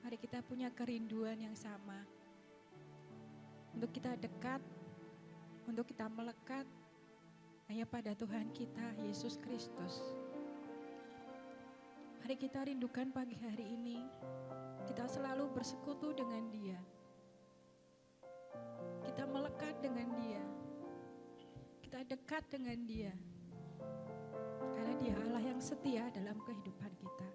Mari kita punya kerinduan yang sama. Untuk kita dekat, untuk kita melekat hanya pada Tuhan kita, Yesus Kristus. Mari kita rindukan pagi hari ini, kita selalu bersekutu dengan Dia. Kita melekat dengan Dia. Kita dekat dengan Dia. Karena Dia Allah yang setia dalam kehidupan kita.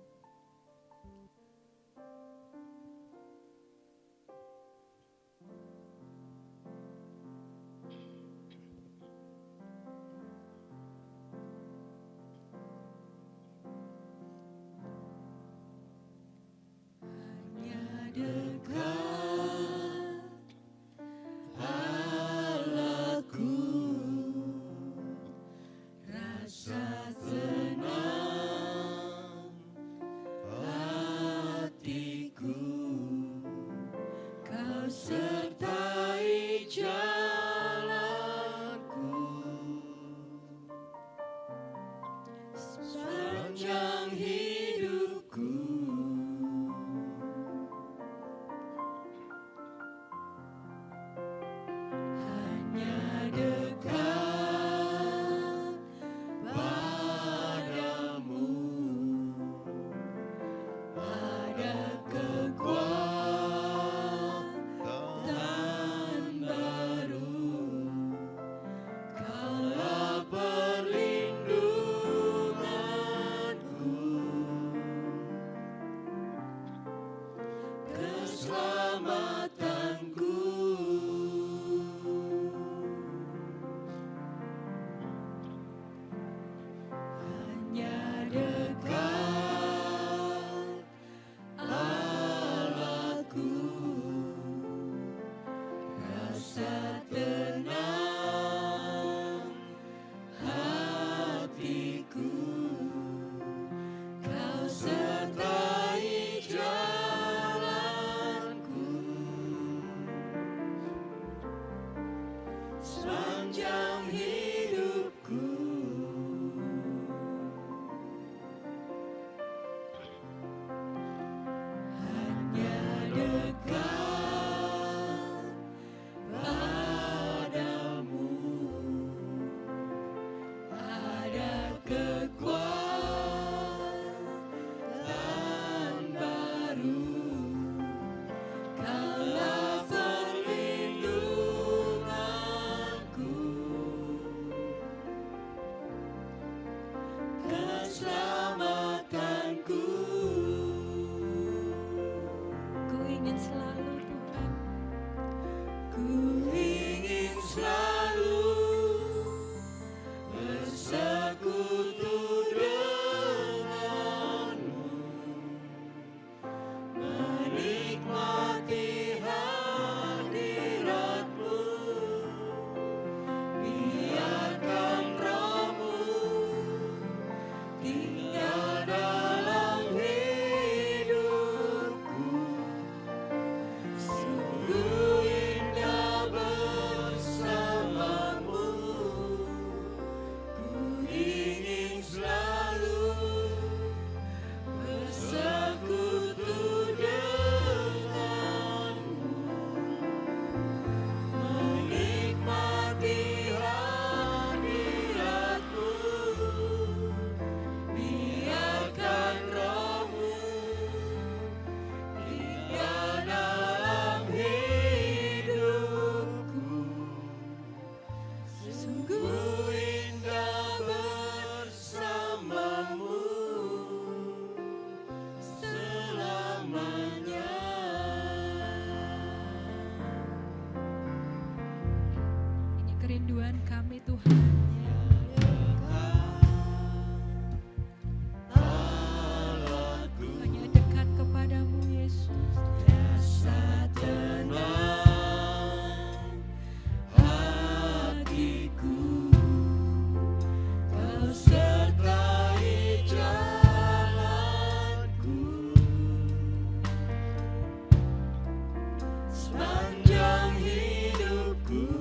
Kerinduan kami Tuhan. Hanya dekat kepadamu Yesus. Rasa tenang hatiku, Kau sertai jalanku sepanjang hidupku.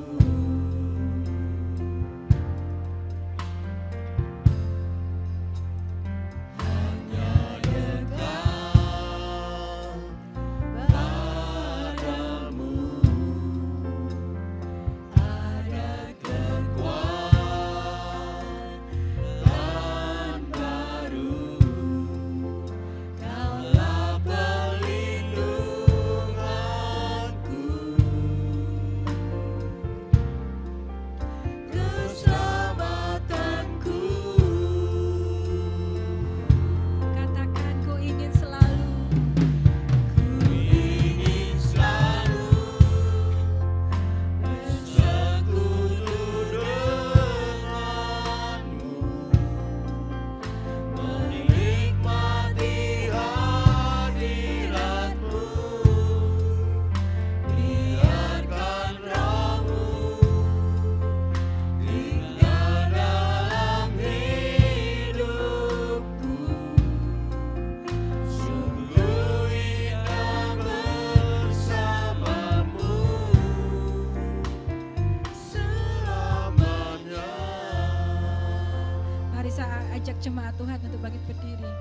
jemaat Tuhan untuk bangkit berdiri.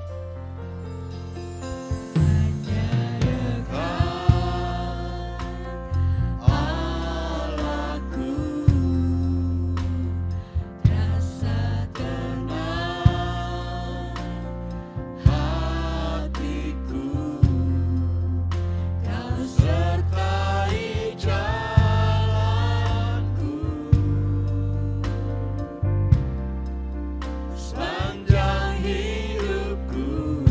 Sepanjang hidupku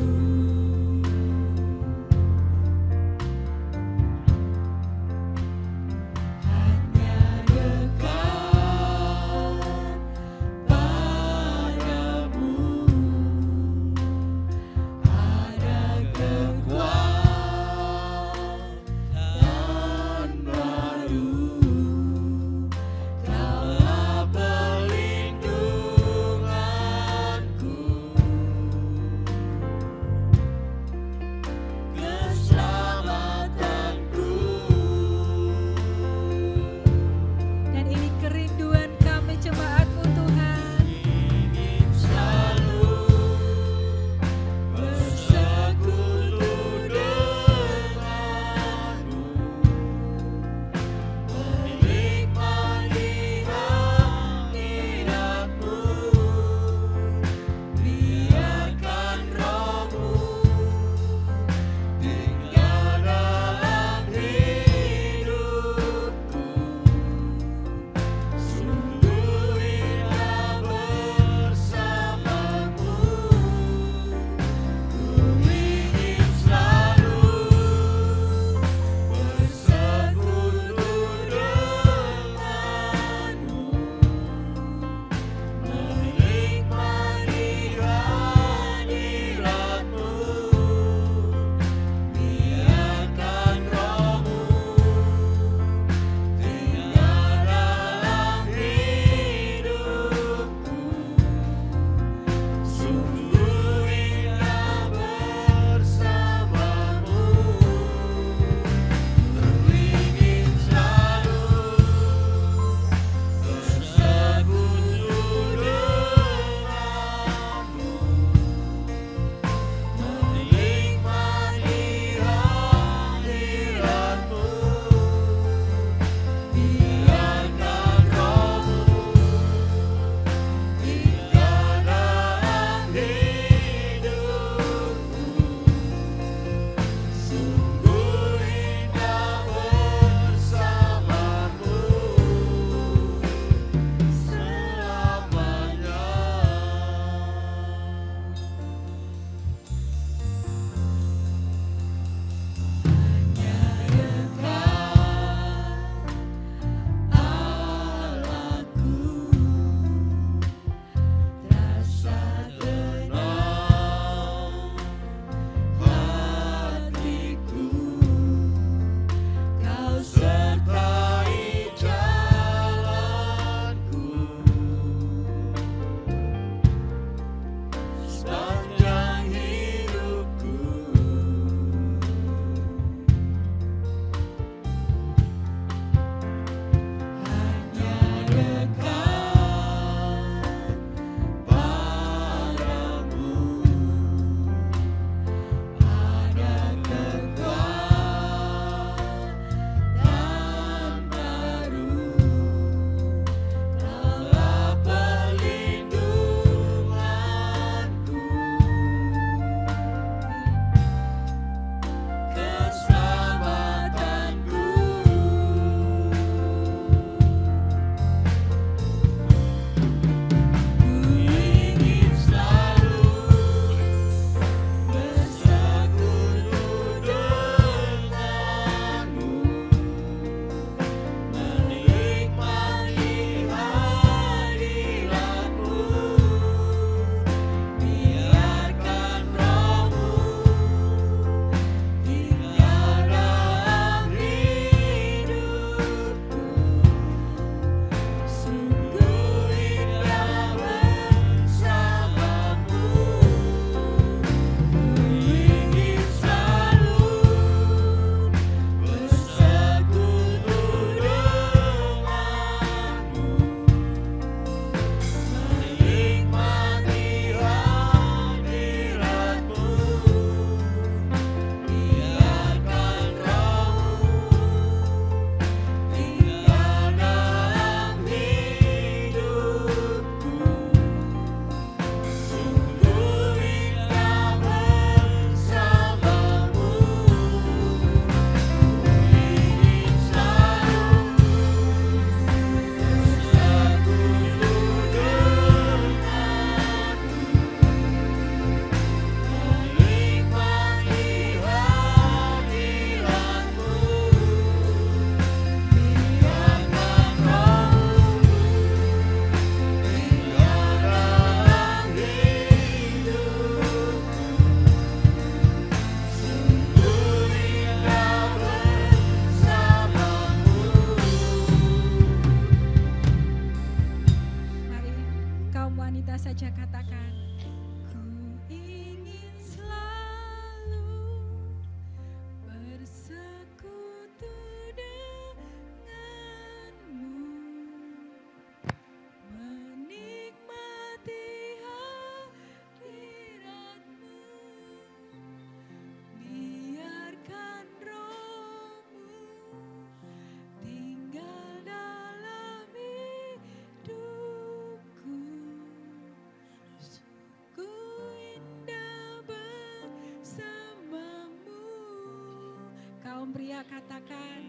kaum pria katakan,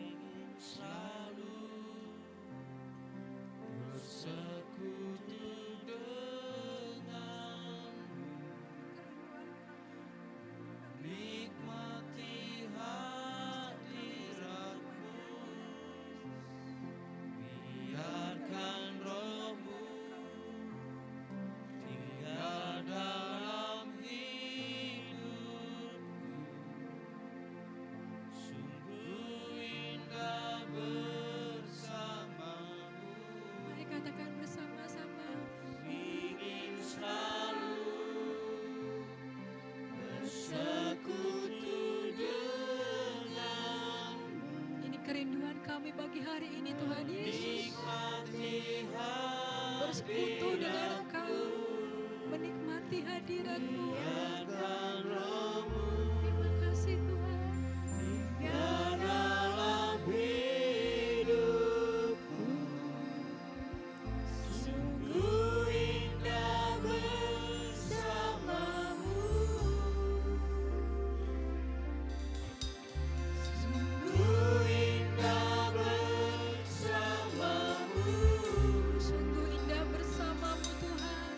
selalu bersekutu denganmu, nikmati hadiratmu, biarkan rohmu tinggal dalam hidupku. Sungguh indah bersamamu. mari katakan bersama-sama. Ingin selalu bersekutu denganmu, Ini kerinduan kami bagi hari ini Tuhan Yesus. nikmati Bersekutu dengan Engkau, menikmati hadirat-Mu. hadiratkan rohmu Terima kasih Tuhan. dalam hidupku. Sungguh indah bersamamu. Sungguh indah bersamamu. Sungguh indah bersama-Mu Tuhan.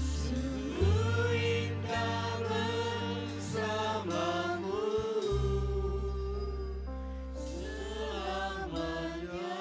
Sungguh indah bersamamu selamanya.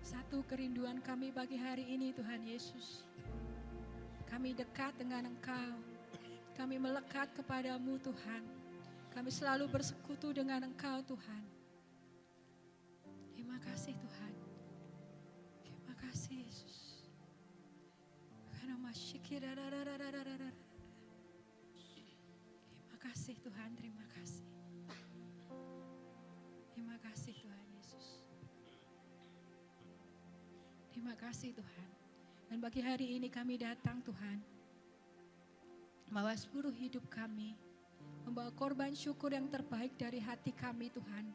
Satu kerinduan kami bagi hari ini Tuhan Yesus. Kami dekat dengan Engkau. Kami melekat kepadamu Tuhan. Kami selalu bersekutu dengan Engkau Tuhan. Terima kasih Tuhan. Terima kasih Yesus. Karena Terima kasih Tuhan, terima kasih. Terima kasih Tuhan Yesus. Terima kasih Tuhan. Dan bagi hari ini kami datang Tuhan, membawa seluruh hidup kami, membawa korban syukur yang terbaik dari hati kami Tuhan.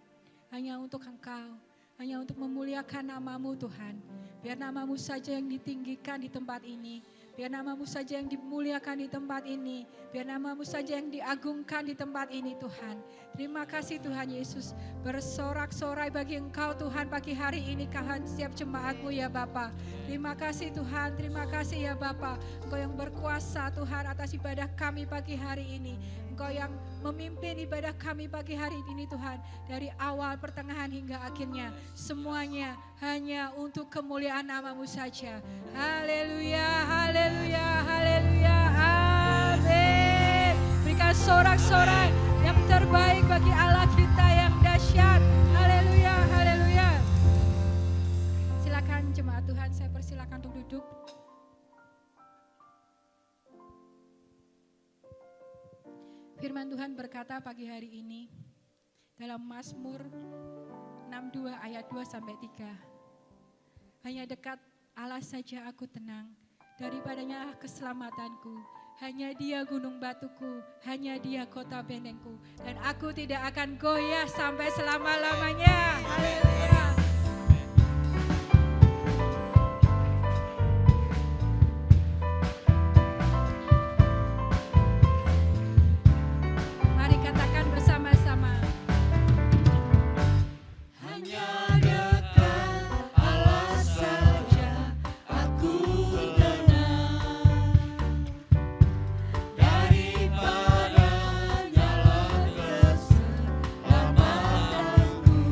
Hanya untuk Engkau, hanya untuk memuliakan nama-Mu Tuhan. Biar nama-Mu saja yang ditinggikan di tempat ini. Biar nama-Mu saja yang dimuliakan di tempat ini. Biar nama-Mu saja yang diagungkan di tempat ini Tuhan. Terima kasih Tuhan Yesus. Bersorak-sorai bagi Engkau Tuhan pagi hari ini Tuhan setiap jemaat-Mu ya Bapa. Terima kasih Tuhan, terima kasih ya Bapa. Engkau yang berkuasa Tuhan atas ibadah kami pagi hari ini. Engkau yang memimpin ibadah kami pagi hari ini Tuhan. Dari awal, pertengahan hingga akhirnya. Semuanya hanya untuk kemuliaan nama-Mu saja. Haleluya, haleluya, haleluya, amin. Berikan sorak-sorai yang terbaik bagi Allah kita yang dahsyat. Haleluya, haleluya. Silakan jemaat Tuhan, saya persilakan untuk duduk. Firman Tuhan berkata pagi hari ini dalam Mazmur 62 ayat 2 sampai 3. Hanya dekat Allah saja aku tenang, daripadanya keselamatanku. Hanya Dia gunung batuku, hanya Dia kota bentengku, dan aku tidak akan goyah sampai selama-lamanya. Haleluya. Mari katakan bersama-sama. Hanya dekat Allah saja aku tenang, daripadanya lah keselamatanku.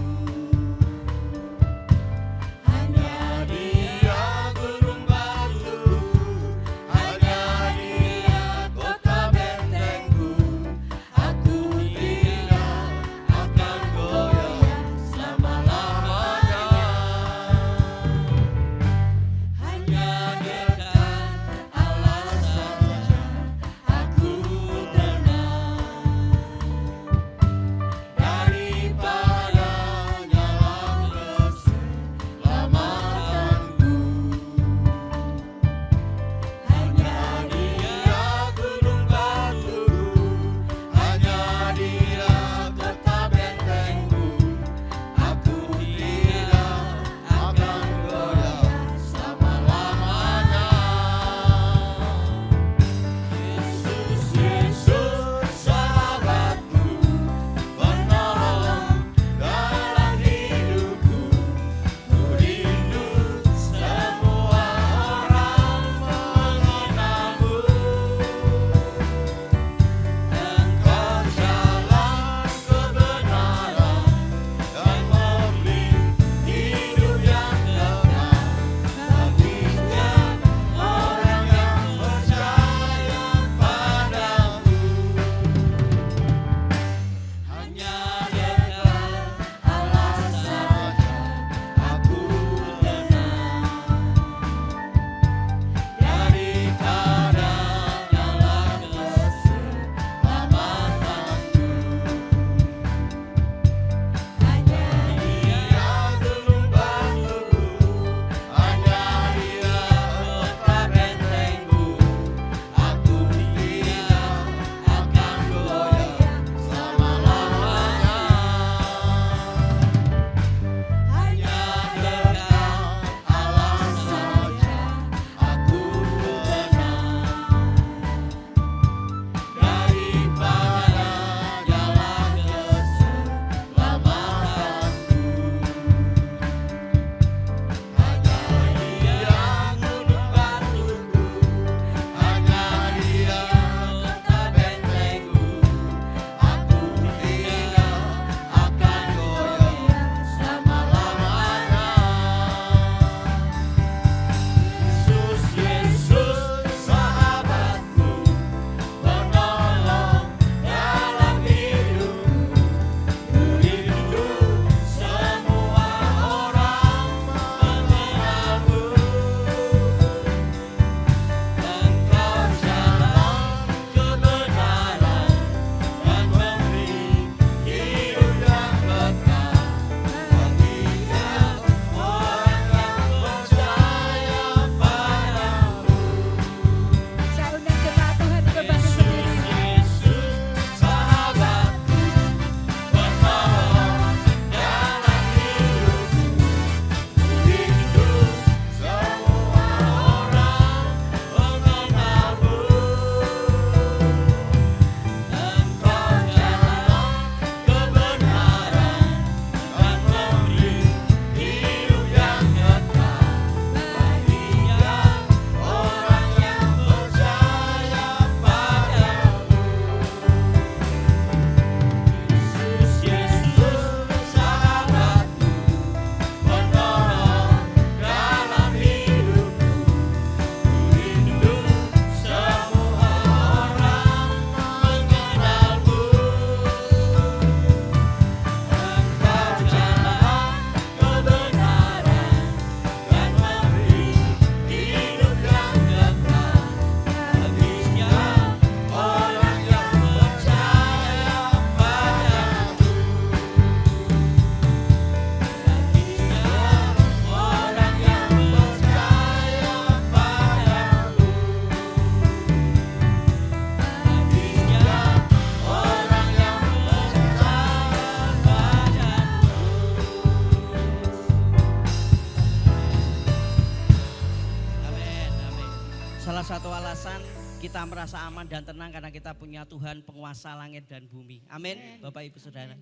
Salah satu alasan kita merasa aman dan tenang karena kita punya Tuhan penguasa langit dan bumi. Amin. Bapak Ibu Saudara.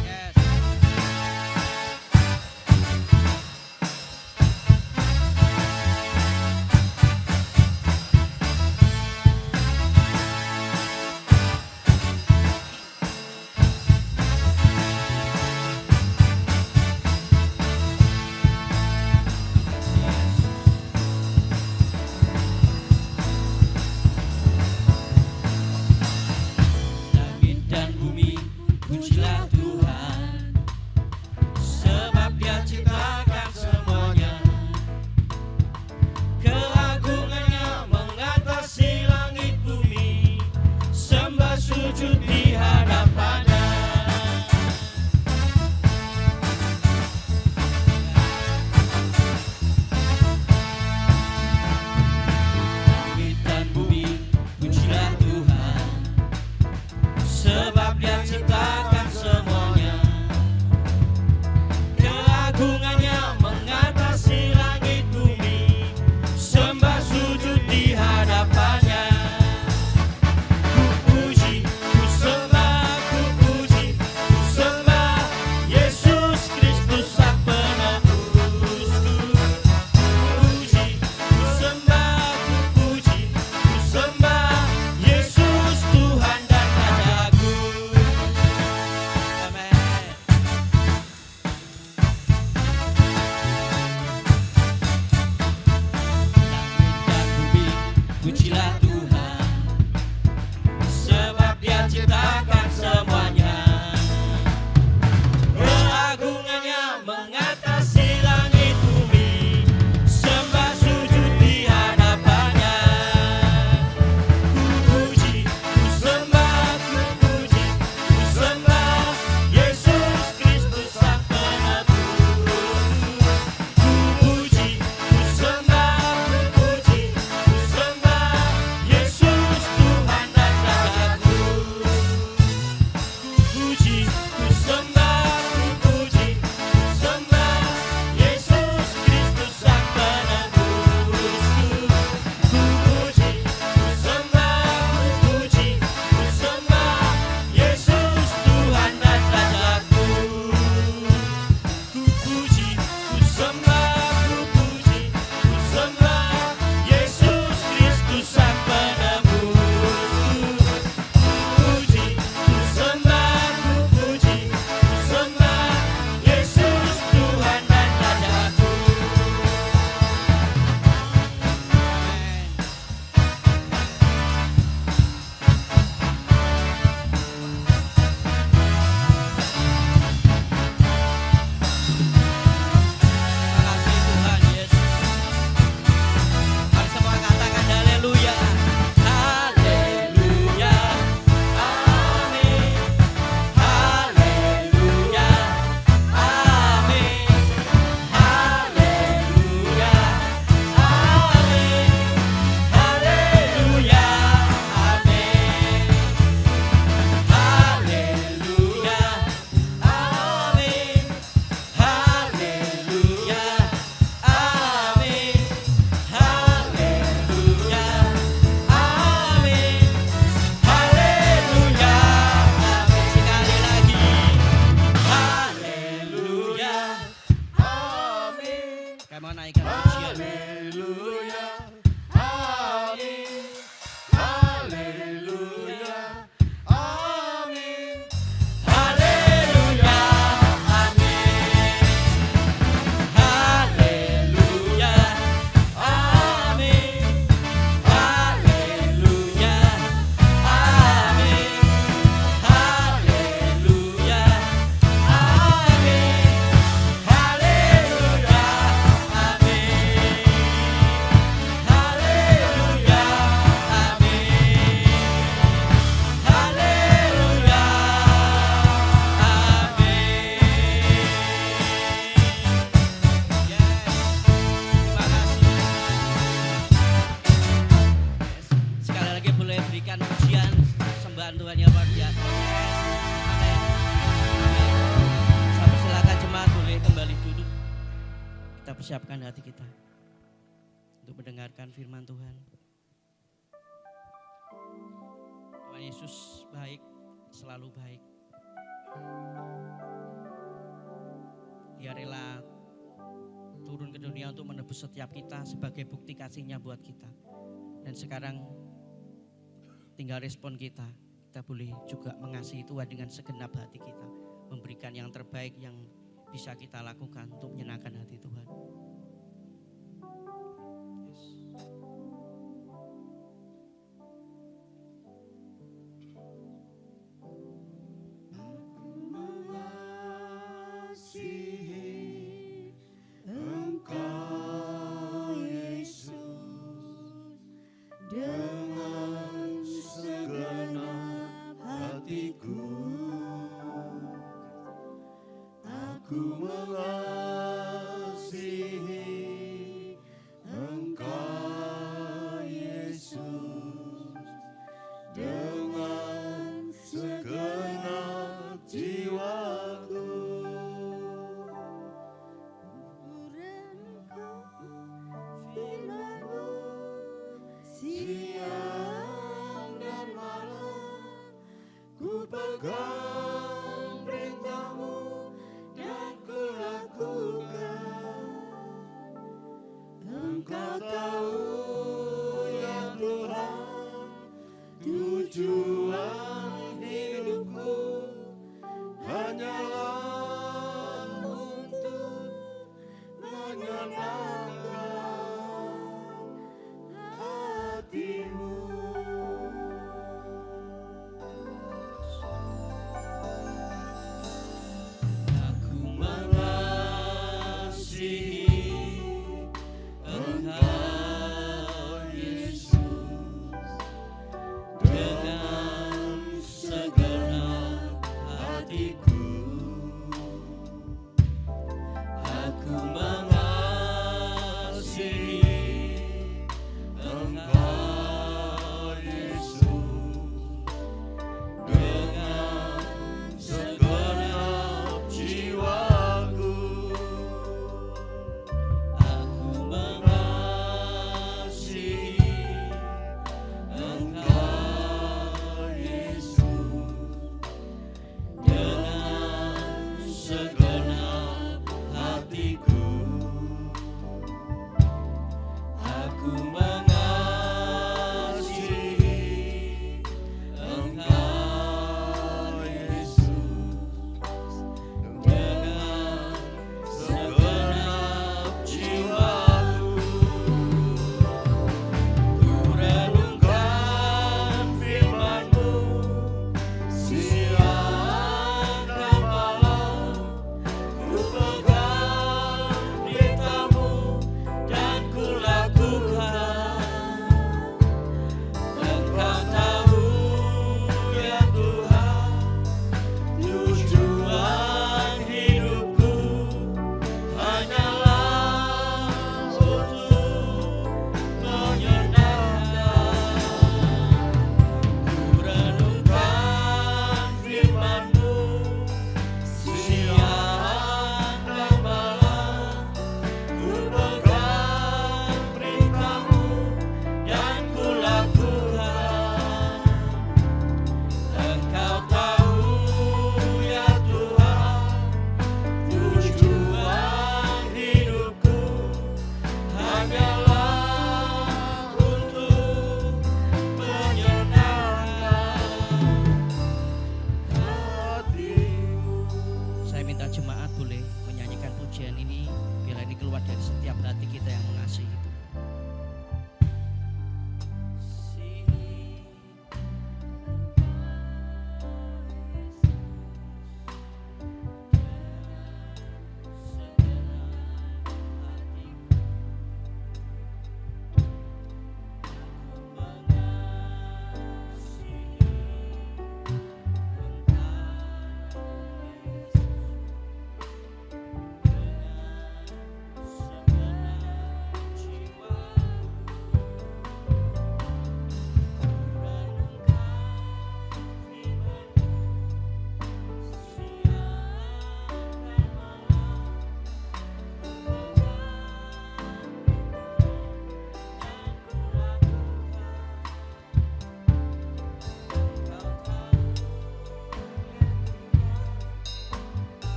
Yes. untuk mendengarkan firman Tuhan. Tuhan Yesus baik, selalu baik. Dia rela turun ke dunia untuk menebus setiap kita sebagai bukti kasih-Nya buat kita. Dan sekarang tinggal respon kita. Kita boleh juga mengasihi Tuhan dengan segenap hati kita. Memberikan yang terbaik yang bisa kita lakukan untuk menyenangkan hati Tuhan. Ku mengasihi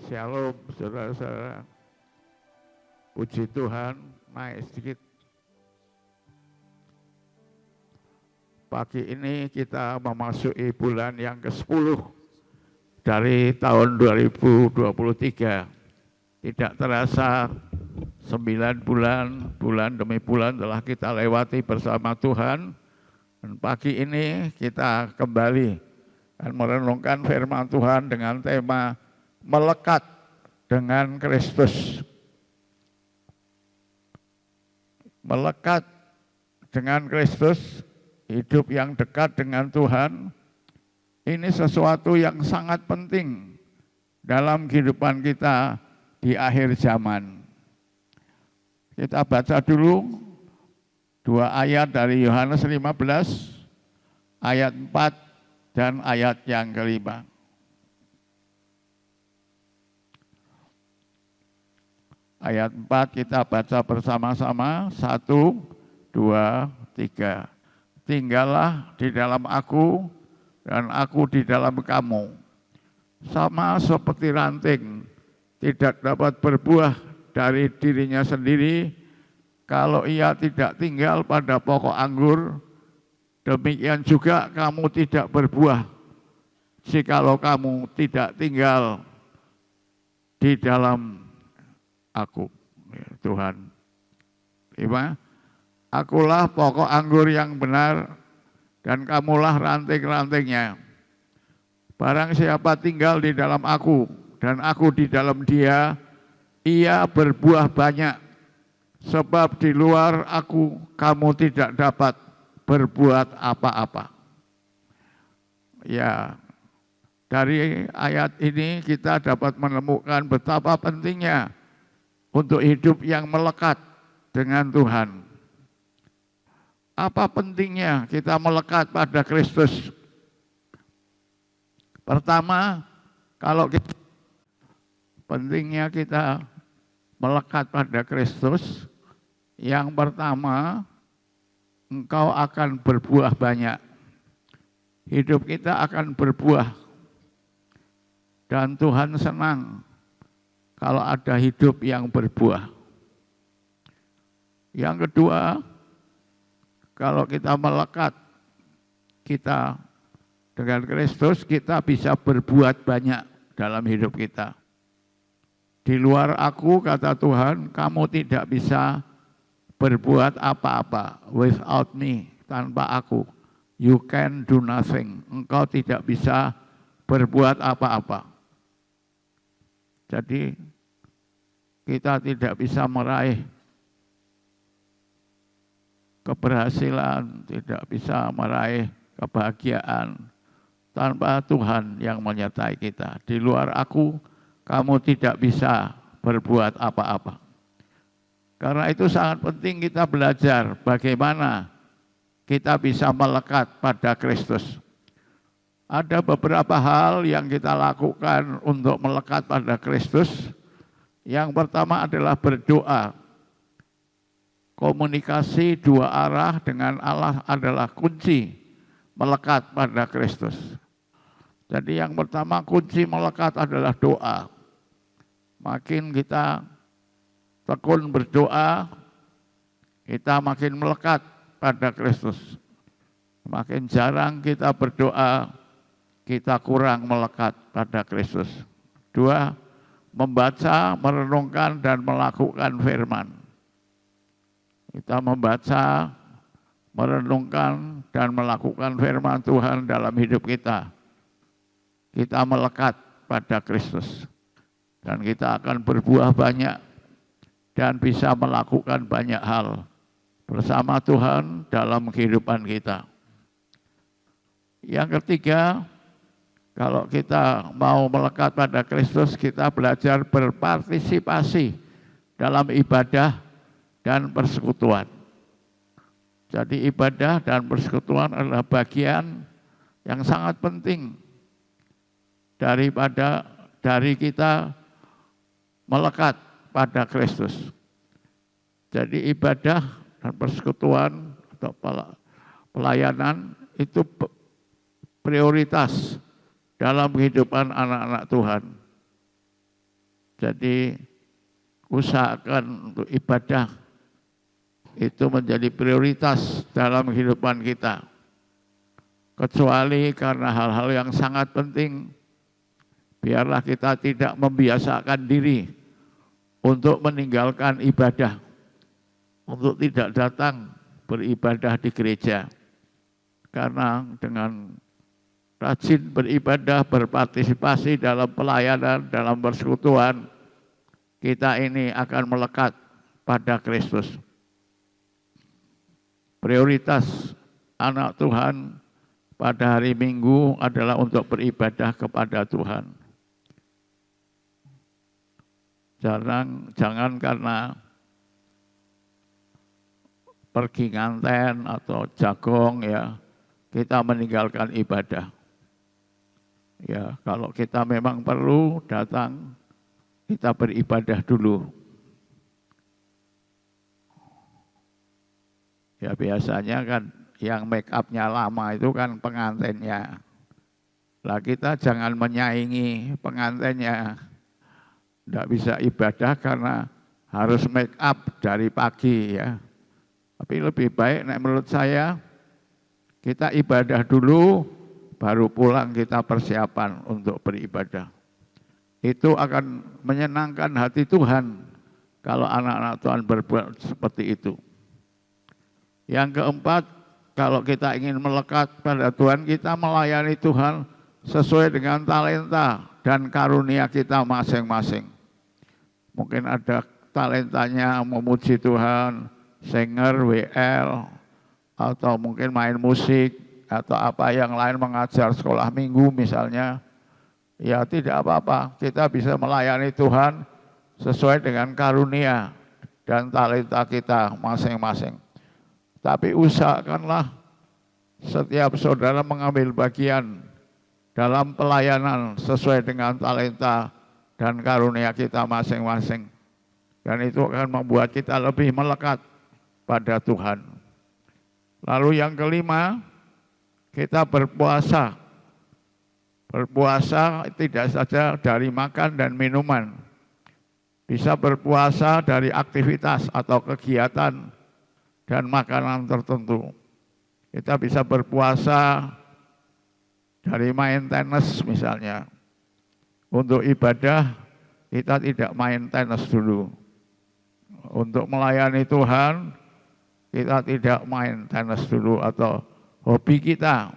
Shalom saudara-saudara. Puji Tuhan, naik sedikit. Pagi ini kita memasuki bulan yang ke-10 dari tahun 2023. Tidak terasa 9 bulan, bulan demi bulan telah kita lewati bersama Tuhan. Dan pagi ini kita kembali dan merenungkan firman Tuhan dengan tema melekat dengan Kristus. Melekat dengan Kristus, hidup yang dekat dengan Tuhan, ini sesuatu yang sangat penting dalam kehidupan kita di akhir zaman. Kita baca dulu 2 ayat dari Yohanes 15, ayat 4 dan ayat yang kelima. Ayat 4 kita baca bersama-sama, 1, 2, 3. Tinggallah di dalam aku dan aku di dalam kamu. Sama seperti ranting tidak dapat berbuah dari dirinya sendiri kalau ia tidak tinggal pada pokok anggur, demikian juga kamu tidak berbuah jikalau kamu tidak tinggal di dalam aku. Tuhan. 5. Akulah pokok anggur yang benar dan kamulah ranting-rantingnya. Barang siapa tinggal di dalam aku dan aku di dalam dia, ia berbuah banyak. Sebab di luar aku kamu tidak dapat berbuat apa-apa. Ya, dari ayat ini kita dapat menemukan betapa pentingnya untuk hidup yang melekat dengan Tuhan. Apa pentingnya kita melekat pada Kristus? Pertama, pentingnya kita melekat pada Kristus, yang pertama, engkau akan berbuah banyak. Hidup kita akan berbuah. Dan Tuhan senang kalau ada hidup yang berbuah. Yang kedua, kalau kita melekat kita dengan Kristus, kita bisa berbuat banyak dalam hidup kita. Di luar aku, kata Tuhan, kamu tidak bisa berbuat apa-apa. Without me, tanpa aku, you can do nothing. Engkau tidak bisa berbuat apa-apa. Jadi kita tidak bisa meraih keberhasilan, tidak bisa meraih kebahagiaan tanpa Tuhan yang menyertai kita. Di luar aku, kamu tidak bisa berbuat apa-apa. Karena itu sangat penting kita belajar bagaimana kita bisa melekat pada Kristus. Ada beberapa hal yang kita lakukan untuk melekat pada Kristus. Yang pertama adalah berdoa. Komunikasi dua arah dengan Allah adalah kunci melekat pada Kristus. Jadi yang pertama kunci melekat adalah doa. Makin kita tekun berdoa, kita makin melekat pada Kristus. Makin jarang kita berdoa, kita kurang melekat pada Kristus. 2, membaca, merenungkan, dan melakukan firman. Kita membaca, merenungkan, dan melakukan firman Tuhan dalam hidup kita. Kita melekat pada Kristus. Dan kita akan berbuah banyak dan bisa melakukan banyak hal bersama Tuhan dalam kehidupan kita. Yang ketiga, kalau kita mau melekat pada Kristus, kita belajar berpartisipasi dalam ibadah dan persekutuan. Jadi ibadah dan persekutuan adalah bagian yang sangat penting dari kita melekat pada Kristus. Jadi ibadah dan persekutuan atau pelayanan itu prioritas dalam kehidupan anak-anak Tuhan. Jadi usahakan untuk ibadah itu menjadi prioritas dalam kehidupan kita. Kecuali karena hal-hal yang sangat penting, biarlah kita tidak membiasakan diri untuk meninggalkan ibadah, untuk tidak datang beribadah di gereja. Karena dengan rajin beribadah, berpartisipasi dalam pelayanan, dalam persekutuan, kita ini akan melekat pada Kristus. Prioritas anak Tuhan pada hari Minggu adalah untuk beribadah kepada Tuhan. Jangan karena pergi nganten atau jagong ya, kita meninggalkan ibadah. Ya, kalau kita memang perlu datang, kita beribadah dulu. Ya biasanya kan yang make up-nya lama itu kan pengantinnya. Lah kita jangan menyaingi pengantinnya. Tidak bisa ibadah karena harus make up dari pagi ya. Tapi lebih baik menurut saya kita ibadah dulu, baru pulang kita persiapan untuk beribadah. Itu akan menyenangkan hati Tuhan kalau anak-anak Tuhan berbuat seperti itu. Yang keempat, kalau kita ingin melekat pada Tuhan, kita melayani Tuhan sesuai dengan talenta dan karunia kita masing-masing. Mungkin ada talentanya memuji Tuhan, singer, WL, atau mungkin main musik, atau apa yang lain, mengajar sekolah minggu misalnya. Ya tidak apa-apa, kita bisa melayani Tuhan sesuai dengan karunia dan talenta kita masing-masing. Tapi usahakanlah setiap saudara mengambil bagian dalam pelayanan sesuai dengan talenta dan karunia kita masing-masing. Dan itu akan membuat kita lebih melekat pada Tuhan. Lalu yang kelima, kita berpuasa. Berpuasa tidak saja dari makan dan minuman. Bisa berpuasa dari aktivitas atau kegiatan dan makanan tertentu. Kita bisa berpuasa dari main tenis misalnya. Untuk ibadah kita tidak main tenis dulu. Untuk melayani Tuhan kita tidak main tenis dulu, atau hobi kita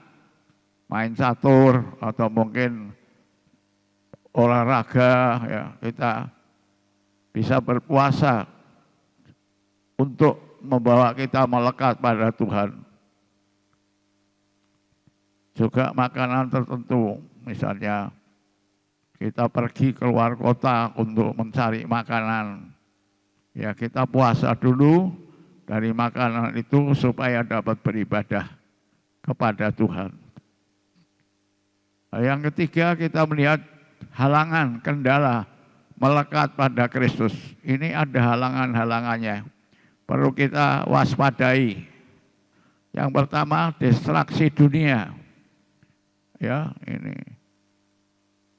main catur atau mungkin olahraga ya, kita bisa berpuasa untuk membawa kita melekat pada Tuhan. Juga makanan tertentu, misalnya kita pergi keluar kota untuk mencari makanan. Ya kita puasa dulu dari makanan itu supaya dapat beribadah kepada Tuhan. Yang ketiga, kita melihat halangan, kendala melekat pada Kristus. Ini ada halangan-halangannya. Perlu kita waspadai. Yang pertama, distraksi dunia. Ya, ini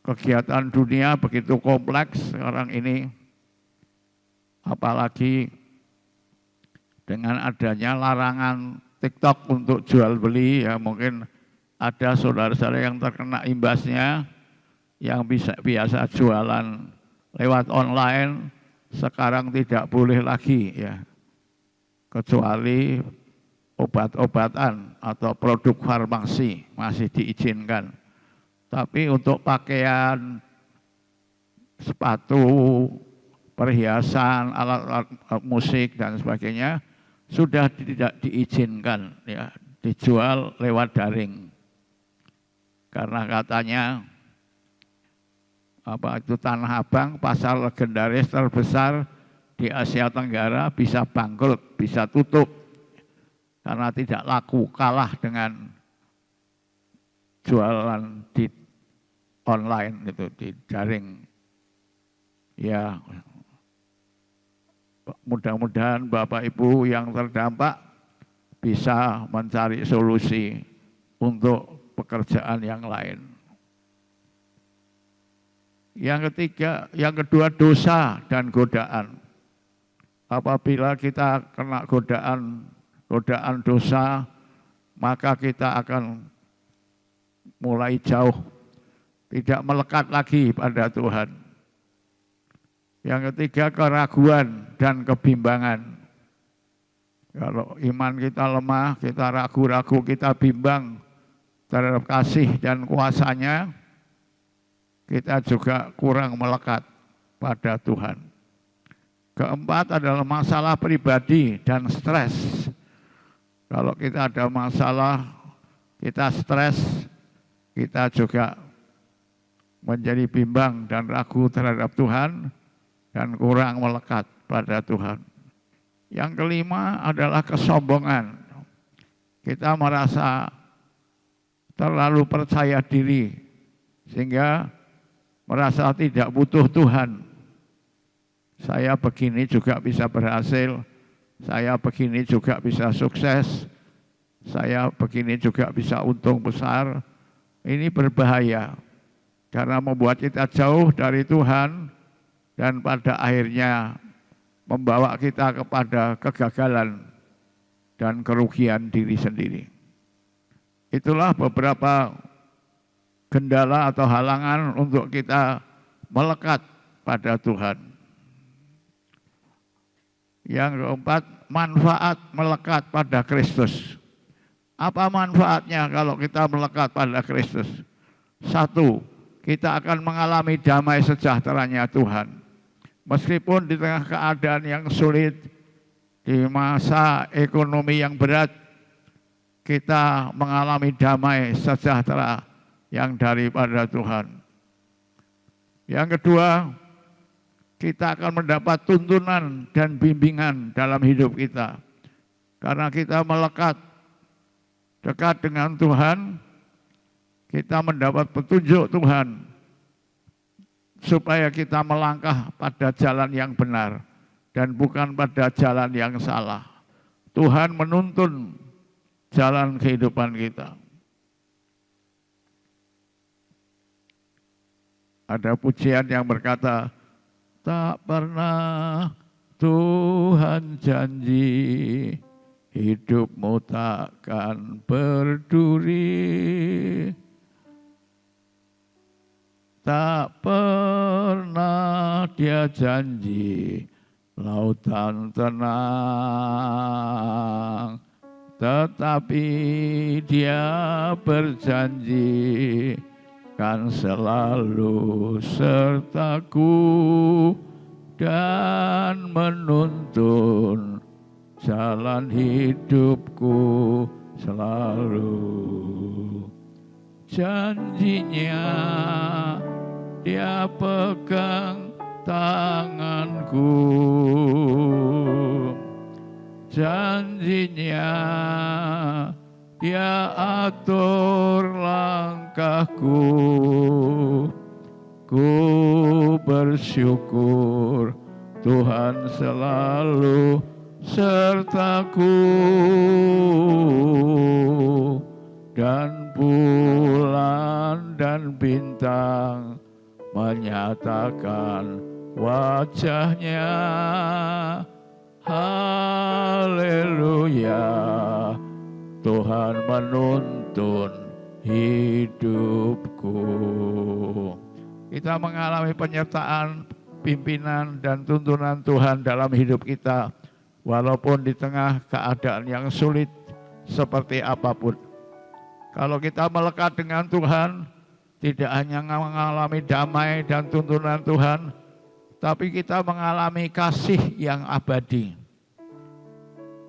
kegiatan dunia begitu kompleks sekarang ini, apalagi dengan adanya larangan TikTok untuk jual beli, ya mungkin ada saudara-saudara yang terkena imbasnya, yang biasa jualan lewat online, sekarang tidak boleh lagi ya, kecuali obat-obatan atau produk farmasi masih diizinkan. Tapi untuk pakaian, sepatu, perhiasan, alat-alat musik dan sebagainya sudah tidak diizinkan ya, dijual lewat daring. Karena katanya itu Tanah Abang, pasar legendaris terbesar di Asia Tenggara, bisa bangkrut, bisa tutup karena tidak laku, kalah dengan jualan di online gitu, di daring. Ya, mudah-mudahan Bapak Ibu yang terdampak bisa mencari solusi untuk pekerjaan yang lain. Yang kedua dosa dan godaan. Apabila kita kena godaan dosa, maka kita akan mulai jauh, tidak melekat lagi pada Tuhan. Yang ketiga keraguan dan kebimbangan. Kalau iman kita lemah, kita ragu-ragu, kita bimbang terhadap kasih dan kuasa-Nya, kita juga kurang melekat pada Tuhan. Keempat adalah masalah pribadi dan stres. Kalau kita ada masalah, kita stres, kita juga menjadi bimbang dan ragu terhadap Tuhan dan kurang melekat pada Tuhan. Yang kelima adalah kesombongan. Kita merasa terlalu percaya diri sehingga merasa tidak butuh Tuhan. Saya begini juga bisa berhasil, saya begini juga bisa sukses, saya begini juga bisa untung besar. Ini berbahaya karena membuat kita jauh dari Tuhan dan pada akhirnya membawa kita kepada kegagalan dan kerugian diri sendiri. Itulah beberapa kendala atau halangan untuk kita melekat pada Tuhan. Yang keempat, manfaat melekat pada Kristus. Apa manfaatnya kalau kita melekat pada Kristus? Satu, kita akan mengalami damai sejahteranya Tuhan. Meskipun di tengah keadaan yang sulit, di masa ekonomi yang berat, kita mengalami damai sejahtera yang daripada Tuhan. Yang kedua, kita akan mendapat tuntunan dan bimbingan dalam hidup kita. Karena kita melekat dekat dengan Tuhan, kita mendapat petunjuk Tuhan supaya kita melangkah pada jalan yang benar dan bukan pada jalan yang salah. Tuhan menuntun jalan kehidupan kita. Ada pujian yang berkata, tak pernah Tuhan janji hidupmu takkan berduri. Tak pernah Dia janji lautan tenang, tetapi Dia berjanji kan selalu sertaku dan menuntun jalan hidupku selalu. Janjinya Dia pegang tanganku, janjinya Dia atur langkahku. Ku bersyukur Tuhan selalu sertaku, dan bulan dan bintang menyatakan wajah-Nya. Haleluya, Tuhan menuntun hidupku. Kita mengalami penyertaan, pimpinan dan tuntunan Tuhan dalam hidup kita, walaupun di tengah keadaan yang sulit seperti apapun. Kalau kita melekat dengan Tuhan, tidak hanya mengalami damai dan tuntunan Tuhan, tapi kita mengalami kasih yang abadi.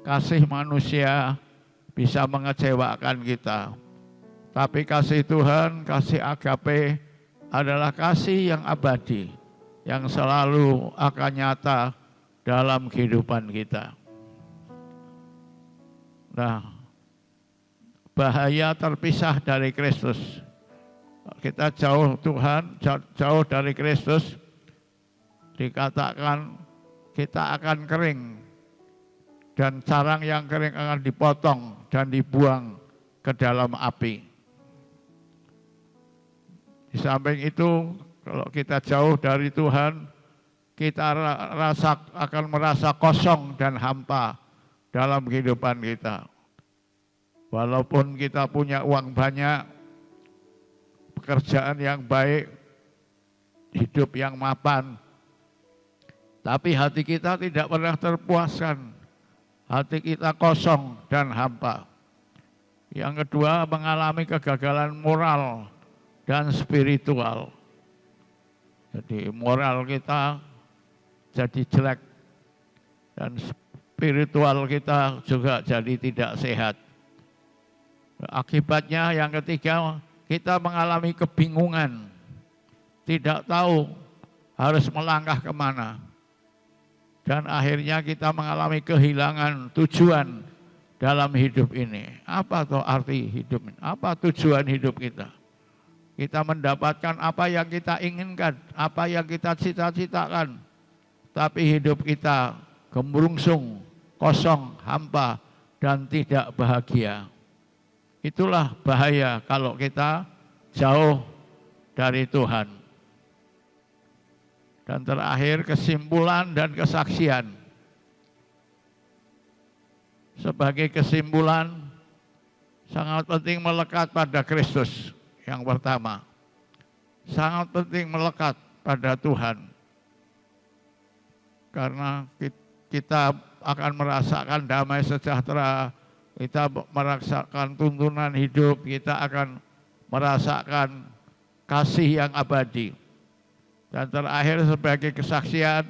Kasih manusia bisa mengecewakan kita, tapi kasih Tuhan, kasih agape adalah kasih yang abadi, yang selalu akan nyata dalam kehidupan kita. Nah, bahaya terpisah dari Kristus. Kita jauh Tuhan, jauh dari Kristus, dikatakan kita akan kering dan carang yang kering akan dipotong dan dibuang ke dalam api. Di samping itu Kalau kita jauh dari Tuhan, kita akan merasa kosong dan hampa dalam kehidupan kita. Walaupun kita punya uang banyak, pekerjaan yang baik, hidup yang mapan, tapi hati kita tidak pernah terpuaskan. Hati kita kosong dan hampa. Yang kedua, mengalami kegagalan moral dan spiritual. Jadi moral kita jadi jelek dan spiritual kita juga jadi tidak sehat. Akibatnya yang ketiga, kita mengalami kebingungan, tidak tahu harus melangkah kemana. Dan akhirnya kita mengalami kehilangan tujuan dalam hidup ini. Apa tuh arti hidup ini? Apa tujuan hidup kita? Kita mendapatkan apa yang kita inginkan, apa yang kita cita-citakan. Tapi hidup kita gembrungsung, kosong, hampa, dan tidak bahagia. Itulah bahaya kalau kita jauh dari Tuhan. Dan terakhir, kesimpulan dan kesaksian. Sebagai kesimpulan, sangat penting melekat pada Kristus yang pertama. Sangat penting melekat pada Tuhan. Karena kita akan merasakan damai sejahtera, kita merasakan tuntunan hidup, kita akan merasakan kasih yang abadi. Dan terakhir sebagai kesaksian,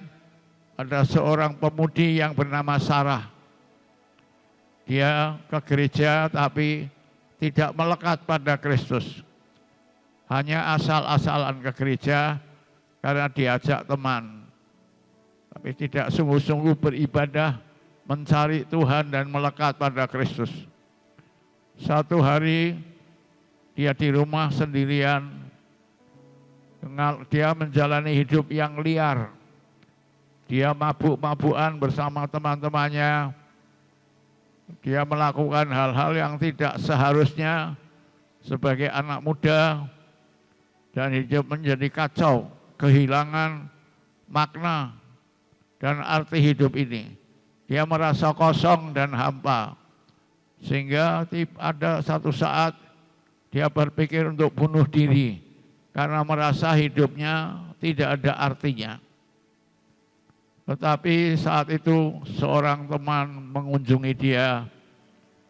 ada seorang pemudi yang bernama Sarah. Dia ke gereja tapi tidak melekat pada Kristus. Hanya asal-asalan ke gereja karena diajak teman. Tapi tidak sungguh-sungguh beribadah, mencari Tuhan dan melekat pada Kristus. Satu hari dia di rumah sendirian. Dia menjalani hidup yang liar. Dia mabuk-mabukan bersama teman-temannya. Dia melakukan hal-hal yang tidak seharusnya sebagai anak muda. Dan hidup menjadi kacau, kehilangan makna dan arti hidup ini. Dia merasa kosong dan hampa. Sehingga ada satu saat dia berpikir untuk bunuh diri. Karena merasa hidupnya tidak ada artinya. Tetapi saat itu seorang teman mengunjungi dia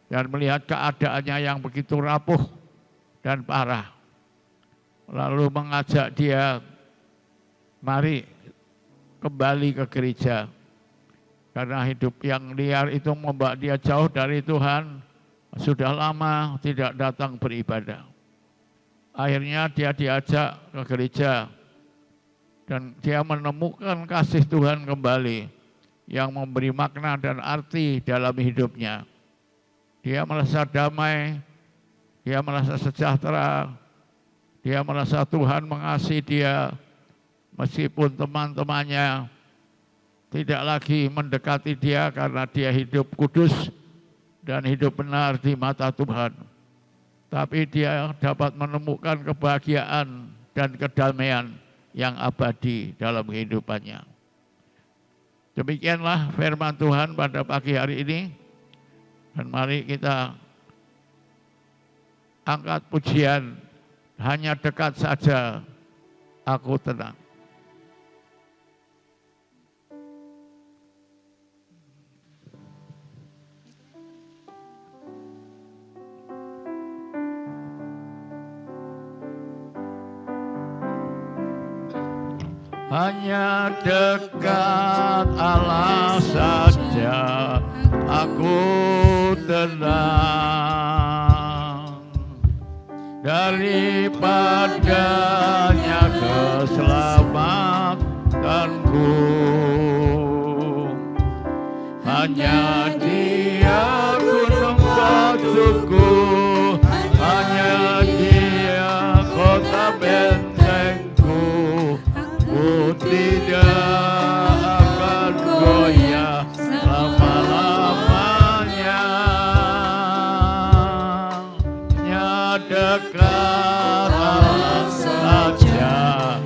dan melihat keadaannya yang begitu rapuh dan parah. Lalu mengajak dia, mari kembali ke gereja. Karena hidup yang liar itu membawa dia jauh dari Tuhan, sudah lama tidak datang beribadah. Akhirnya dia diajak ke gereja dan dia menemukan kasih Tuhan kembali yang memberi makna dan arti dalam hidupnya. Dia merasa damai, dia merasa sejahtera, dia merasa Tuhan mengasihi dia meskipun teman-temannya tidak lagi mendekati dia karena dia hidup kudus dan hidup benar di mata Tuhan. Tapi dia dapat menemukan kebahagiaan dan kedamaian yang abadi dalam kehidupannya. Demikianlah firman Tuhan pada pagi hari ini. Dan mari kita angkat pujian, hanya dekat saja aku tenang. Hanya dekat Allah saja aku tenang. Daripadanya keselamatanku. Hanya Dia gunung batuku, hanya Dia kota bentengku. Ku tidak akan goyah selama-lamanya. Hanya dekat Allah saja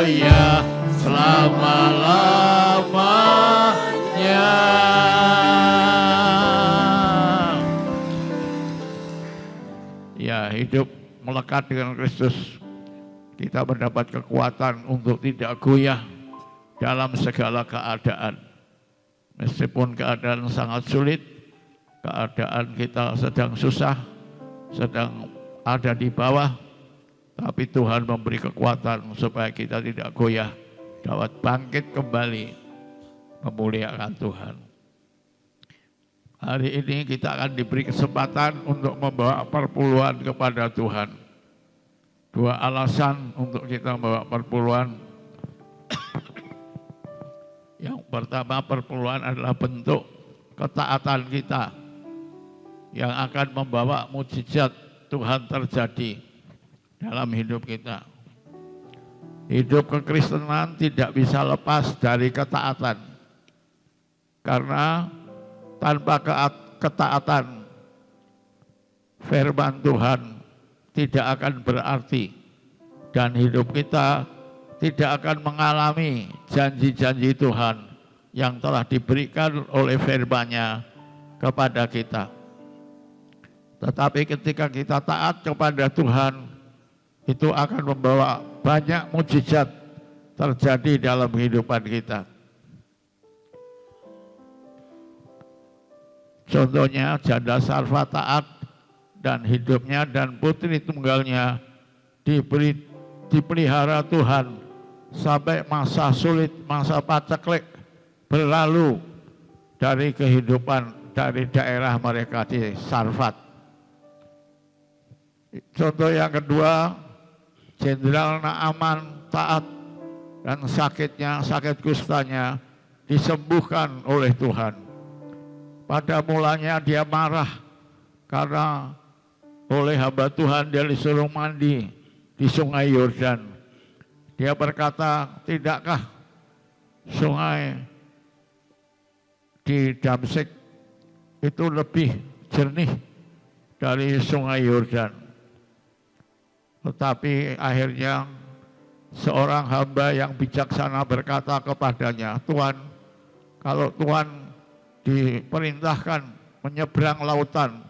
ya selama-lamanya. Ya, hidup melekat dengan Kristus, kita mendapat kekuatan untuk tidak goyah dalam segala keadaan. Meskipun keadaan sangat sulit, keadaan kita sedang susah, sedang ada di bawah, tapi Tuhan memberi kekuatan supaya kita tidak goyah, dapat bangkit kembali memuliakan Tuhan. Hari ini kita akan diberi kesempatan untuk membawa perpuluhan kepada Tuhan. Dua alasan untuk kita membawa perpuluhan. Yang pertama, perpuluhan adalah bentuk ketaatan kita yang akan membawa mukjizat Tuhan terjadi dalam hidup kita. Hidup kekristenan tidak bisa lepas dari ketaatan. Karena tanpa ketaatan, firman Tuhan tidak akan berarti. Dan hidup kita tidak akan mengalami janji-janji Tuhan yang telah diberikan oleh firman-Nya kepada kita. Tetapi ketika kita taat kepada Tuhan, itu akan membawa banyak mukjizat terjadi dalam kehidupan kita. Contohnya janda Sarfat taat dan hidupnya dan putri tunggalnya dipelihara Tuhan sampai masa sulit, masa paceklik berlalu dari kehidupan dari daerah mereka di Sarfat. Contoh yang kedua, Jenderal Naaman taat dan sakit kustanya disembuhkan oleh Tuhan. Pada mulanya dia marah karena oleh hamba Tuhan dia disuruh mandi di sungai Yordan. Dia berkata, tidakkah sungai di Damsyik itu lebih jernih dari sungai Yordan? Tetapi akhirnya seorang hamba yang bijaksana berkata kepadanya, Tuhan, kalau Tuhan diperintahkan menyeberang lautan,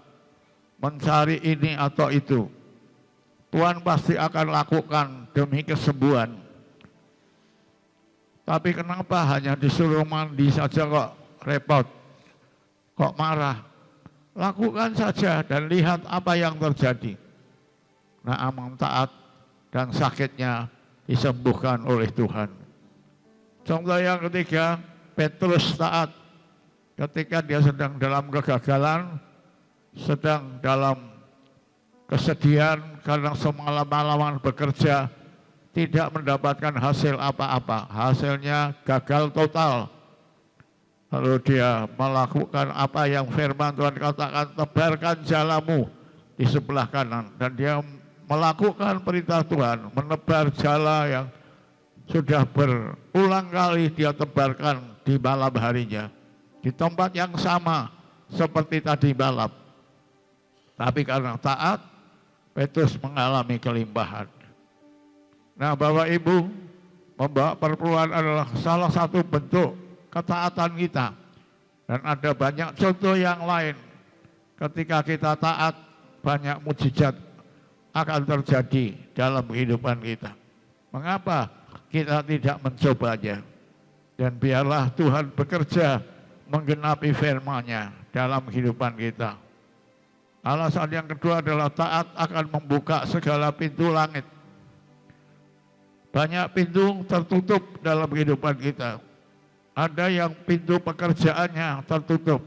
mencari ini atau itu, Tuhan pasti akan lakukan demi kesembuhan. Tapi kenapa hanya disuruh mandi saja kok repot, kok marah? Lakukan saja dan lihat apa yang terjadi. Naaman taat dan sakitnya disembuhkan oleh Tuhan. Contoh yang ketiga, Petrus taat. Ketika dia sedang dalam kegagalan, sedang dalam kesedihan karena semalam-malaman bekerja, tidak mendapatkan hasil apa-apa. Hasilnya gagal total. Lalu dia melakukan apa yang firman Tuhan katakan, tebarkan jalamu di sebelah kanan. Dan dia melakukan perintah Tuhan, menebar jala yang sudah berulang kali dia tebarkan di malam harinya. Di tempat yang sama seperti tadi malam. Tapi karena taat, Petrus mengalami kelimpahan. Nah, Bapak Ibu, membawa perpuluhan adalah salah satu bentuk ketaatan kita. Dan ada banyak contoh yang lain. Ketika kita taat, banyak mukjizat akan terjadi dalam kehidupan kita. Mengapa kita tidak mencobanya? Dan biarlah Tuhan bekerja menggenapi firman-Nya dalam kehidupan kita. Alasan yang kedua adalah taat akan membuka segala pintu langit. Banyak pintu tertutup dalam kehidupan kita. Ada yang pintu pekerjaannya tertutup.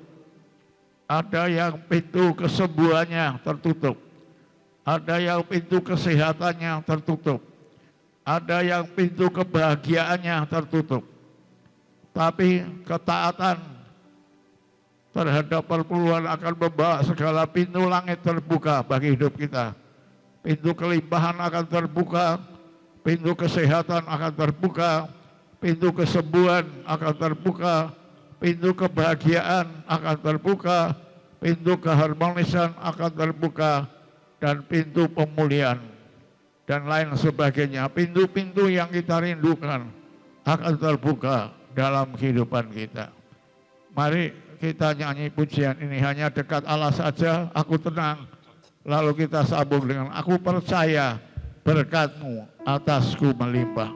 Ada yang pintu kesembuhannya tertutup. Ada yang pintu kesehatannya tertutup. Ada yang pintu kebahagiaannya tertutup. Tapi ketaatan terhadap perpuluhan akan membawa segala pintu langit terbuka bagi hidup kita. Pintu kelimpahan akan terbuka, pintu kesehatan akan terbuka, pintu kesembuhan akan terbuka, pintu kebahagiaan akan terbuka, pintu keharmonisan akan terbuka, dan pintu pemulihan dan lain sebagainya. Pintu-pintu yang kita rindukan akan terbuka dalam kehidupan kita. Mari kita nyanyi pujian ini, hanya dekat Allah saja aku tenang. Lalu kita sambung dengan aku percaya berkat-Mu atasku melimpah.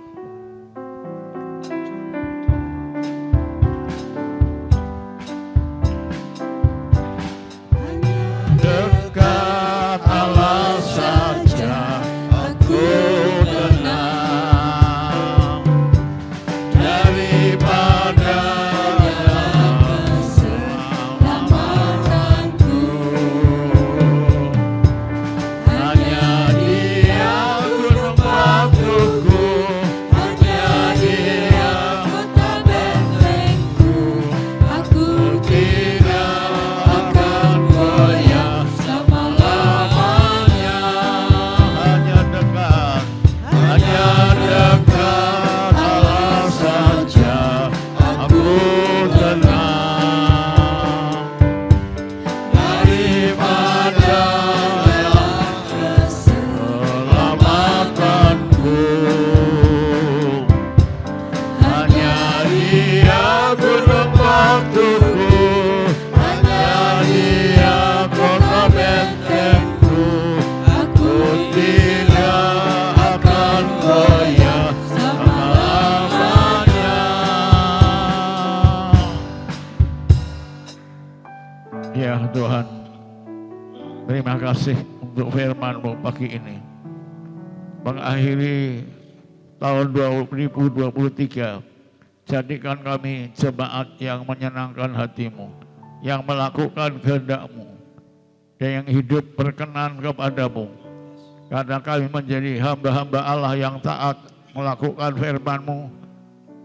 Dekat Allah saja aku tenang, daripada keselamatanku. Hanya Dia gunung batuku, hanya Dia kota bentengku. Aku tidak akan goyah selama-lamanya. Hanya dekat Allah saja aku tenang, daripada keselamatanku. Hanya Dia gunung batuku, hanya Dia kota bentengku. Aku tidak akan goyah selama-lamanya. Ya Tuhan, terima kasih untuk firman-Mu pagi ini. Mengakhiri tahun 2023, jadikan kami jemaat yang menyenangkan hati-Mu, yang melakukan kehendak-Mu, dan yang hidup berkenan kepadamu. Karena kami menjadi hamba-hamba Allah yang taat melakukan firman-Mu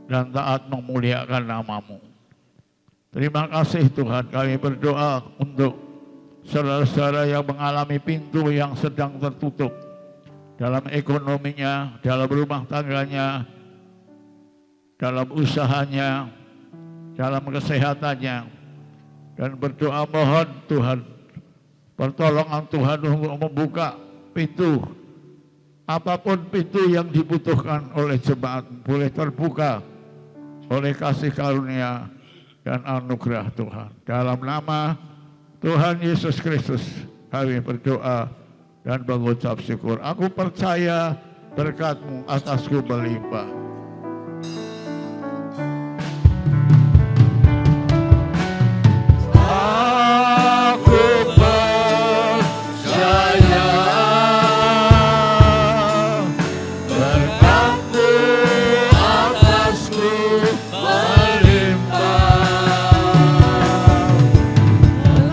dan taat memuliakan nama-Mu. Terima kasih Tuhan, kami berdoa untuk saudara-saudara yang mengalami pintu yang sedang tertutup dalam ekonominya, dalam rumah tangganya, dalam usahanya, dalam kesehatannya. Dan berdoa mohon Tuhan, pertolongan Tuhan untuk membuka pintu. Apapun pintu yang dibutuhkan oleh jemaat boleh terbuka oleh kasih karunia dan anugerah Tuhan. Dalam nama Tuhan Yesus Kristus kami berdoa dan mengucap syukur. Aku percaya berkat-Mu atasku melimpah. Aku percaya berkat-Mu atasku melimpah.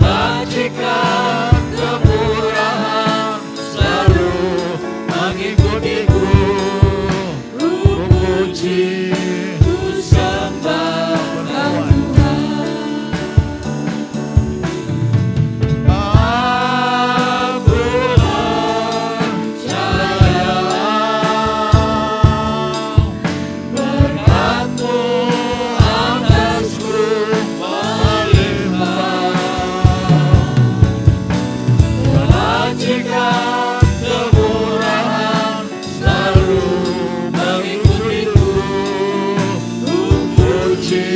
Bajikan kemurahan selalu mengikutiku. Ku puji, ku sembah Tuhan. Aku percaya berkat-Mu atasku melimpah. Bajikan kemurahan selalu mengikutiku. Ku puji,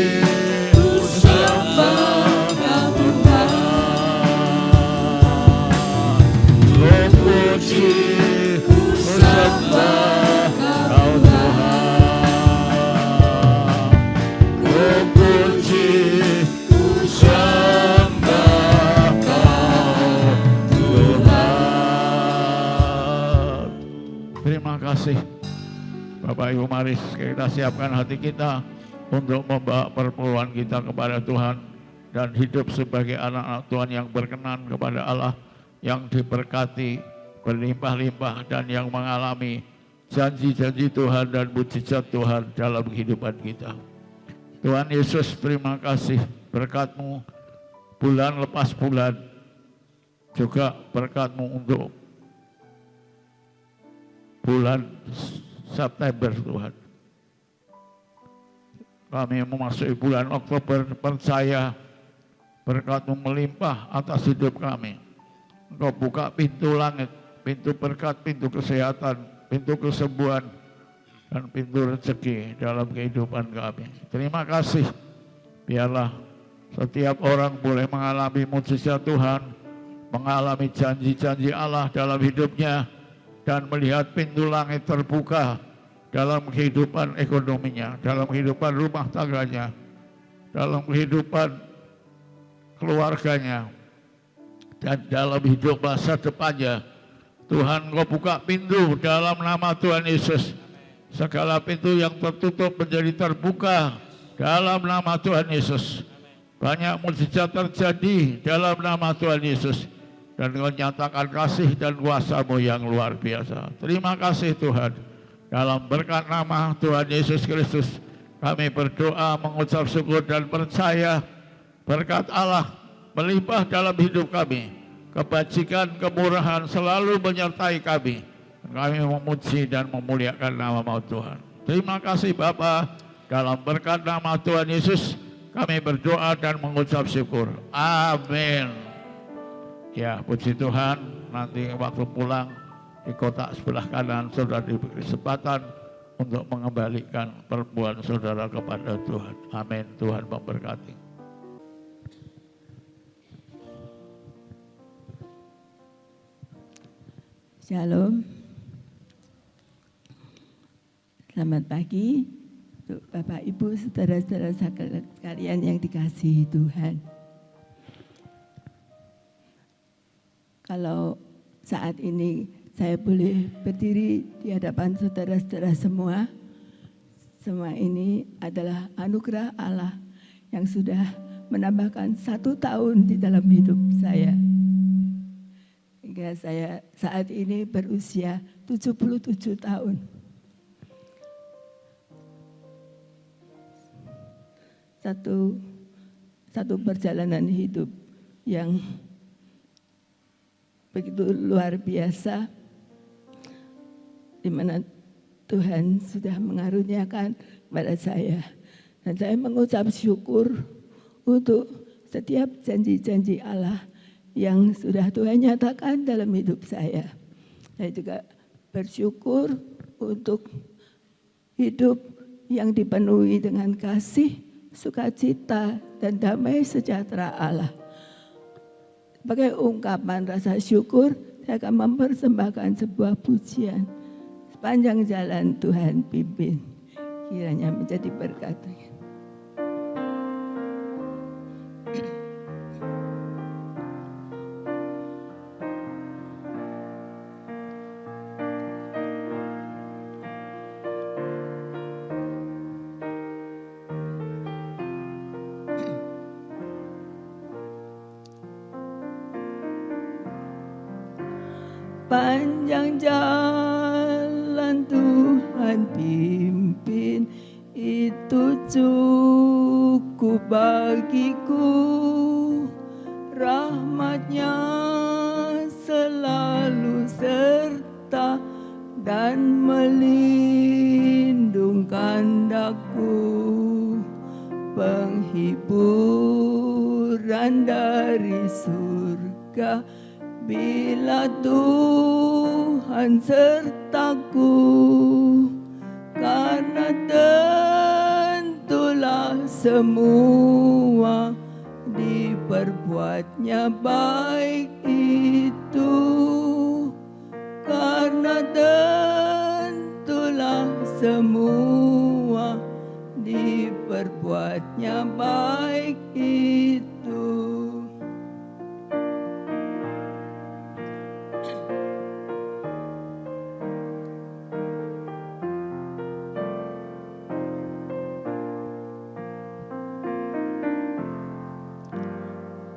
ku sembah Tuhan. Ku puji, ku sembah Kau Tuhan. Ku puji, ku sembah Kau Tuhan. Terima kasih Bapak Ibu, mari kita siapkan hati kita untuk membawa perpuluhan kita kepada Tuhan dan hidup sebagai anak-anak Tuhan yang berkenan kepada Allah, yang diberkati berlimpah-limpah dan yang mengalami janji-janji Tuhan dan mujizat Tuhan dalam kehidupan kita. Tuhan Yesus, terima kasih berkat-Mu bulan lepas bulan, juga berkat-Mu untuk bulan September Tuhan. Kami memasuki bulan Oktober, percaya berkat-Mu melimpah atas hidup kami. Engkau buka pintu langit, pintu berkat, pintu kesehatan, pintu kesembuhan, dan pintu rezeki dalam kehidupan kami. Terima kasih, biarlah setiap orang boleh mengalami mukjizat Tuhan, mengalami janji-janji Allah dalam hidupnya, dan melihat pintu langit terbuka dalam kehidupan ekonominya, dalam kehidupan rumah tangganya, dalam kehidupan keluarganya, dan dalam hidup masa depannya. Tuhan, Kau buka pintu dalam nama Tuhan Yesus. Segala pintu yang tertutup menjadi terbuka dalam nama Tuhan Yesus. Banyak mukjizat terjadi dalam nama Tuhan Yesus. Dan Kau nyatakan kasih dan kuasa-Mu yang luar biasa. Terima kasih Tuhan. Dalam berkat nama Tuhan Yesus Kristus, kami berdoa, mengucap syukur dan percaya berkat Allah melimpah dalam hidup kami. Kebajikan, kemurahan selalu menyertai kami. Kami memuji dan memuliakan nama Tuhan. Terima kasih Bapa. Dalam berkat nama Tuhan Yesus, kami berdoa dan mengucap syukur. Amin. Ya, puji Tuhan. Nanti waktu pulang di kotak sebelah kanan saudara diberi kesempatan untuk mengembalikan perempuan saudara kepada Tuhan. Amin. Tuhan memberkati. Shalom. Selamat pagi untuk Bapak Ibu, saudara-saudara sekalian yang dikasihi Tuhan. Kalau saat ini saya boleh berdiri di hadapan saudara-saudara semua ini adalah anugerah Allah yang sudah menambahkan 1 tahun di dalam hidup saya. Hingga saya saat ini berusia 77 tahun. Satu perjalanan hidup yang begitu luar biasa, di mana Tuhan sudah mengaruniakan kepada saya. Dan saya mengucap syukur untuk setiap janji-janji Allah yang sudah Tuhan nyatakan dalam hidup saya. Saya juga bersyukur untuk hidup yang dipenuhi dengan kasih, sukacita, dan damai sejahtera Allah. Sebagai ungkapan rasa syukur, saya akan mempersembahkan sebuah pujian. Sepanjang jalan Tuhan pimpin, kiranya menjadi berkat. Panjang jalan Tuhan pimpin, itu cukup bagiku. Rahmat-Nya selalu serta dan melindungkan daku. Penghiburan dari surga bila Tuhan sertaku, karena tentulah semua diperbuatnya baik itu, karena tentulah semua diperbuatnya baik itu.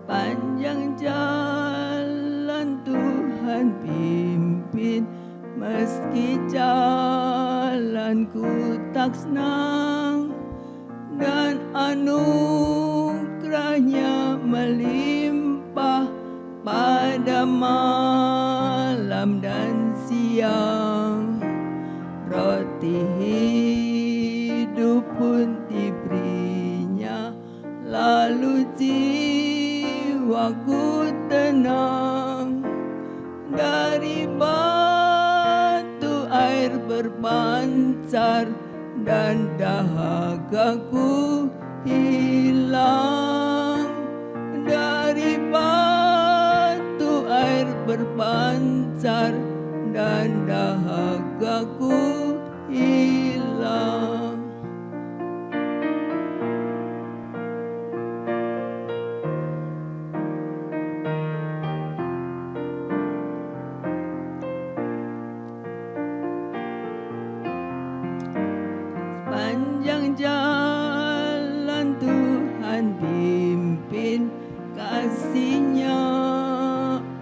Panjang jalan Tuhan pimpin, meski jalanku tak senang, dan anugerah-Nya melimpah pada malam dan siang. Roti hidup pun diberi-Nya, lalu jiwaku tenang. Dari batu air dan dahagaku hilang. Dari batu air berpancar dan dahagaku hilang. Sepanjang jalan Tuhan pimpin, kasih-Nya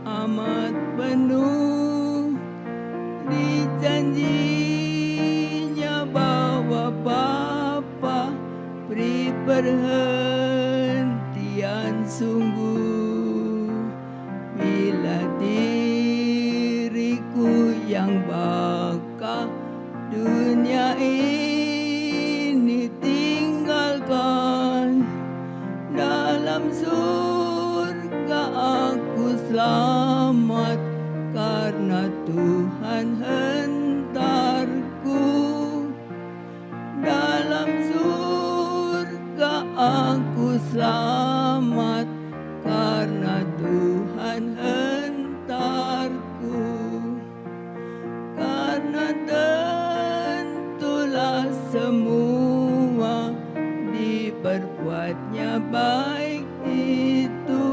amat penuh. Di janji-Nya bahwa Bapa beri perhentian sungguh. Bila diriku yang bakal dunia ini tinggalkan, dalam surga aku selamat karena Tuhan hentarku. Dalam surga aku selamat karena Tuhan hentarku. Karena tentulah semua diperbuatnya baik itu,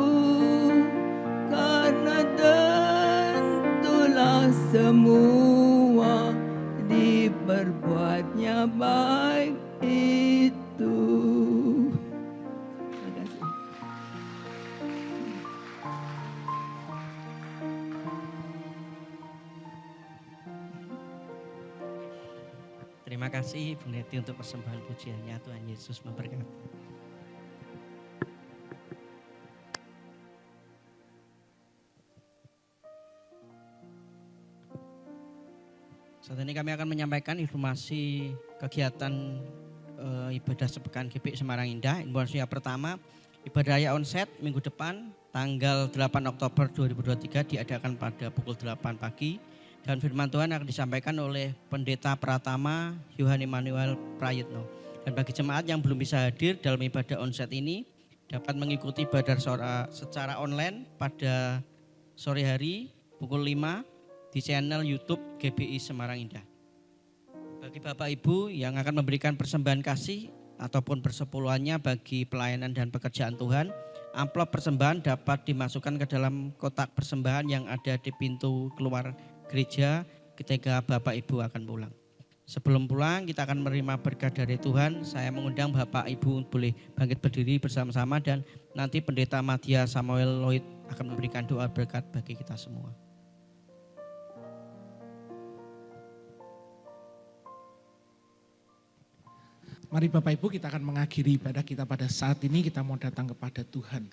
karena tentulah semua diperbuatnya baik itu. Terima kasih. Terima kasih Bu Neti untuk persembahan pujiannya. Tuhan Yesus memberkati. Saat ini kami akan menyampaikan informasi kegiatan ibadah sepekan GPI Semarang Indah. Informasi yang pertama, ibadah raya onset minggu depan tanggal 8 Oktober 2023 diadakan pada pukul 8 pagi. Dan firman Tuhan akan disampaikan oleh Pendeta Pratama Yohan Immanuel Prayitno. Dan bagi jemaat yang belum bisa hadir dalam ibadah onset ini, dapat mengikuti ibadah secara online pada sore hari pukul 5 di channel YouTube GBI Semarang Indah. Bagi Bapak Ibu yang akan memberikan persembahan kasih ataupun persepuluhannya bagi pelayanan dan pekerjaan Tuhan, amplop persembahan dapat dimasukkan ke dalam kotak persembahan yang ada di pintu keluar gereja ketika Bapak Ibu akan pulang. Sebelum pulang kita akan menerima berkat dari Tuhan. Saya mengundang Bapak Ibu boleh bangkit berdiri bersama-sama dan nanti Pendeta Madya Samuel Lloyd akan memberikan doa berkat bagi kita semua. Mari Bapak Ibu kita akan mengakhiri ibadah kita pada saat ini, kita mau datang kepada Tuhan.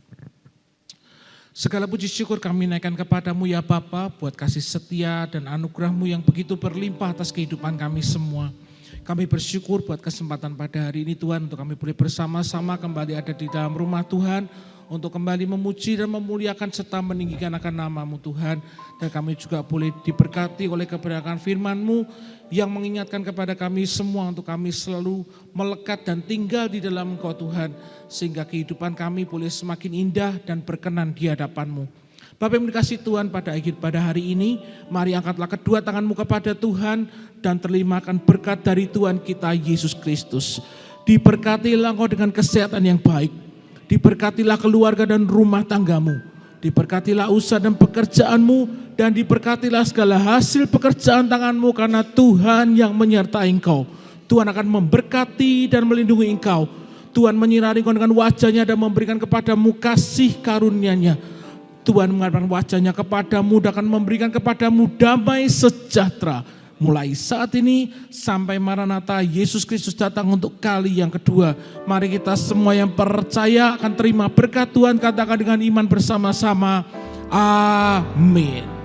Segala puji syukur kami naikkan kepadamu ya Bapa, buat kasih setia dan anugerah-Mu yang begitu berlimpah atas kehidupan kami semua. Kami bersyukur buat kesempatan pada hari ini Tuhan, untuk kami boleh bersama-sama kembali ada di dalam rumah Tuhan, untuk kembali memuji dan memuliakan serta meninggikan akan nama-Mu Tuhan. Dan kami juga boleh diberkati oleh kebenaran firman-Mu yang mengingatkan kepada kami semua untuk kami selalu melekat dan tinggal di dalam Engkau Tuhan, sehingga kehidupan kami boleh semakin indah dan berkenan di hadapan-Mu. Bapak yang dikasihi Tuhan, pada hari ini, mari angkatlah kedua tanganmu kepada Tuhan dan terimakan berkat dari Tuhan kita Yesus Kristus. Diberkatilah engkau dengan kesehatan yang baik, diberkatilah keluarga dan rumah tanggamu, diberkatilah usaha dan pekerjaanmu, dan diberkatilah segala hasil pekerjaan tanganmu karena Tuhan yang menyertai engkau. Tuhan akan memberkati dan melindungi engkau. Tuhan menyinari engkau dengan wajahnya dan memberikan kepadamu kasih karunia-Nya. Tuhan mengadakan wajahnya kepadamu dan akan memberikan kepadamu damai sejahtera. Mulai saat ini sampai Maranatha Yesus Kristus datang untuk kali yang kedua. Mari kita semua yang percaya akan terima berkat Tuhan, katakan dengan iman bersama-sama. Amin.